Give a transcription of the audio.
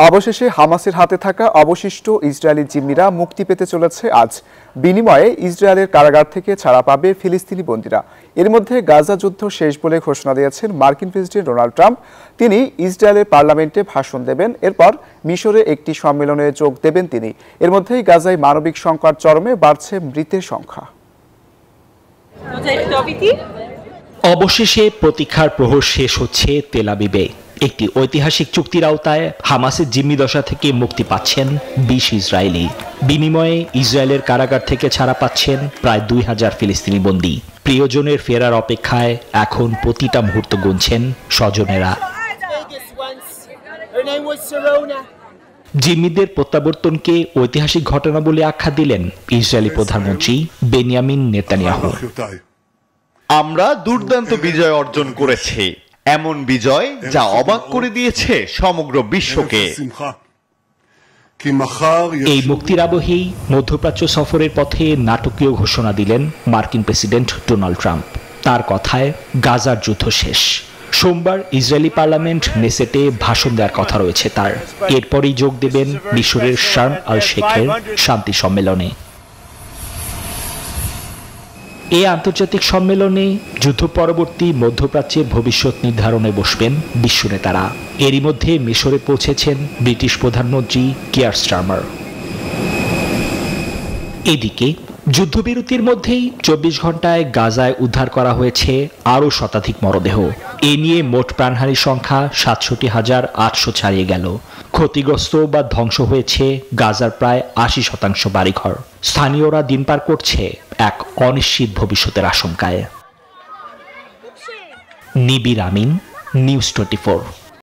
অবশেষে হামাসের হাতে থাকা অবশিষ্ট ইসরায়েলি জিম্মিরা মুক্তি পেতে চলেছে আজ। বিনিময়ে ইসরায়েলের কারাগার থেকে ছাড়া পাবে ফিলিস্তিনি বন্দীরা। এর মধ্যে গাজা যুদ্ধ শেষ বলে ঘোষণা দিয়েছেন মার্কিন প্রেসিডেন্ট ডোনাল্ড ট্রাম্প। তিনি ইসরায়েলের পার্লামেন্টে ভাষণ দেবেন, এরপর মিশরে একটি সম্মেলনে যোগ দেবেন তিনি। এর মধ্যেই গাজায় মানবিক সংকট চরমে, বাড়ছে মৃতের সংখ্যা। অবশেষে প্রতীক্ষার প্রহর শেষ হচ্ছে তেল আবিবে। একটি ঐতিহাসিক চুক্তির আওতায় হামাসের জিম্মি দশা থেকে মুক্তি পাচ্ছেন ২০ ইসরায়েলি। বিনিময়ে ইসরায়েলের কারাগার থেকে ছাড়া পাচ্ছেন প্রায় ২,০০০ ফিলিস্তিনি বন্দী। প্রিয়জনের ফেরার অপেক্ষায় এখন প্রতিটা মুহূর্ত গুনছেন স্বজনেরা। জিম্মিদের প্রত্যাবর্তনকে ঐতিহাসিক ঘটনা বলে আখ্যা দিলেন ইসরায়েলি প্রধানমন্ত্রী বেনিয়ামিন নেতানিয়াহু। আমরা দুর্দান্ত বিজয় অর্জন করেছি, এমন বিজয় যা অবাক করে দিয়েছে সমগ্র বিশ্বকে। এই মুক্তির আবহেই মধ্যপ্রাচ্য সফরের পথে নাটকীয় ঘোষণা দিলেন মার্কিন প্রেসিডেন্ট ডোনাল্ড ট্রাম্প। তার কথায় গাজার যুদ্ধ শেষ। সোমবার ইসরায়েলি পার্লামেন্ট নেসেটে ভাষণ দেওয়ার কথা রয়েছে তার। এরপরই যোগ দেবেন মিশরের শার্ম আল শেখের শান্তি সম্মেলনে। এই আন্তর্জাতিক সম্মেলনে যুদ্ধ পরবর্তী মধ্যপ্রাচ্যের ভবিষ্যৎ নির্ধারণে বসবেন বিশ্ব নেতারা। এরই মধ্যে মিশরে পৌঁছেছেন ব্রিটিশ প্রধানমন্ত্রী কিয়ার স্টারমার। এদিকে যুদ্ধবিরতির মধ্যেই ২৪ ঘন্টায় গাজায় উদ্ধার করা হয়েছে আরও শতাধিক মরদেহ। এ নিয়ে মোট প্রাণহানির সংখ্যা ৬৭,৮০০ ছাড়িয়ে গেল। ক্ষতিগ্রস্ত বা ধ্বংস হয়েছে গাজার প্রায় ৮০% বাড়িঘর। স্থানীয়রা দিন পার করছে এক অনিশ্চিত ভবিষ্যতের আশঙ্কায়। নিবির আমিন, নিউজ 24।